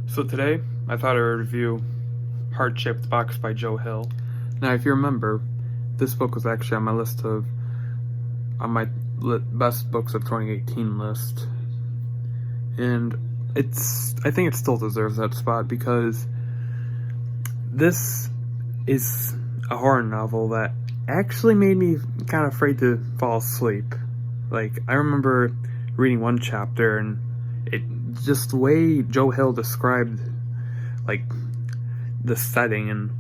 So today, I thought I would review Heart-Shaped Box by Joe Hill. Now, if you remember, this book was actually on my list of best books of 2018 list, and I think it still deserves that spot because this is a horror novel that actually made me kind of afraid to fall asleep. Like, I remember reading one chapter and it just the way Joe Hill described like the setting and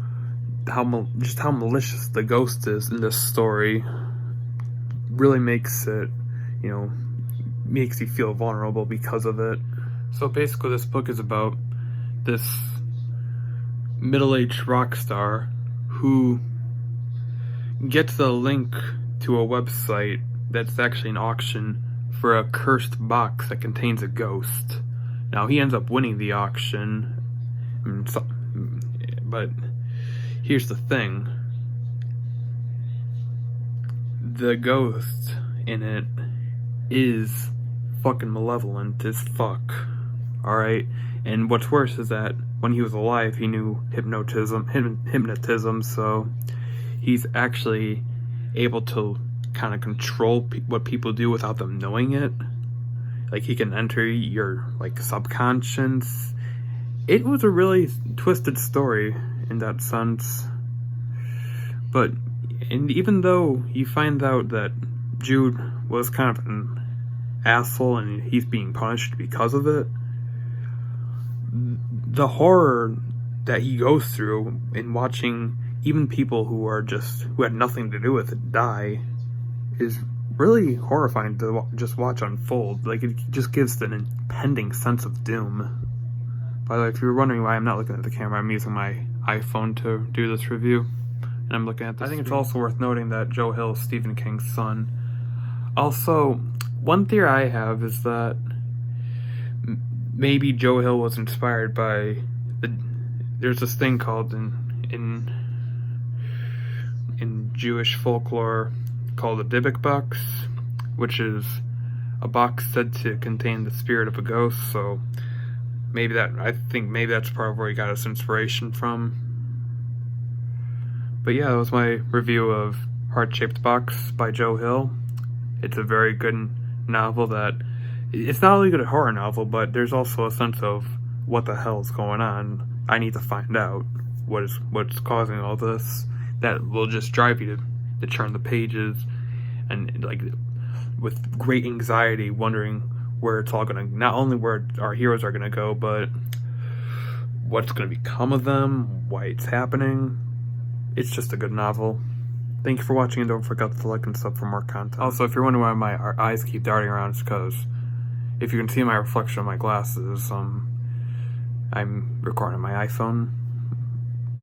how malicious the ghost is in this story really makes it, makes you feel vulnerable because of it. So basically this book is about this middle-aged rock star who gets a link to a website that's actually an auction for a cursed box that contains a ghost. Now he ends up winning the auction, but here's the thing. The ghost in it is fucking malevolent as fuck. Alright? And what's worse is that when he was alive, he knew hypnotism, so he's actually able to kind of control what people do without them knowing it. Like, he can enter your, subconscious. It was a really twisted story in that sense. And even though you find out that Jude was kind of an asshole and he's being punished because of it, the horror that he goes through in watching even people who had nothing to do with it die is really horrifying to just watch unfold. Like, it just gives an impending sense of doom. By the way, if you're wondering why I'm not looking at the camera, I'm using my iPhone to do this review, and I'm looking at this. I think it's also worth noting that Joe Hill is Stephen King's son. Also, one theory I have is that maybe Joe Hill was inspired by there's this thing called in Jewish folklore called a Dybbuk box, which is a box said to contain the spirit of a ghost. So I think maybe that's part of where he got his inspiration from. But yeah, that was my review of Heart-Shaped Box by Joe Hill. It's a very good novel it's not only a good horror novel, but there's also a sense of what the hell is going on. I need to find out what's causing all this. That will just drive you to turn the pages and with great anxiety, wondering where it's all gonna, not only where our heroes are gonna go, but what's gonna become of them, why it's happening. It's just a good novel. Thank you for watching, and don't forget to like and sub for more content. Also, if you're wondering why my eyes keep darting around, it's because if you can see my reflection of my glasses, I'm recording on my iPhone.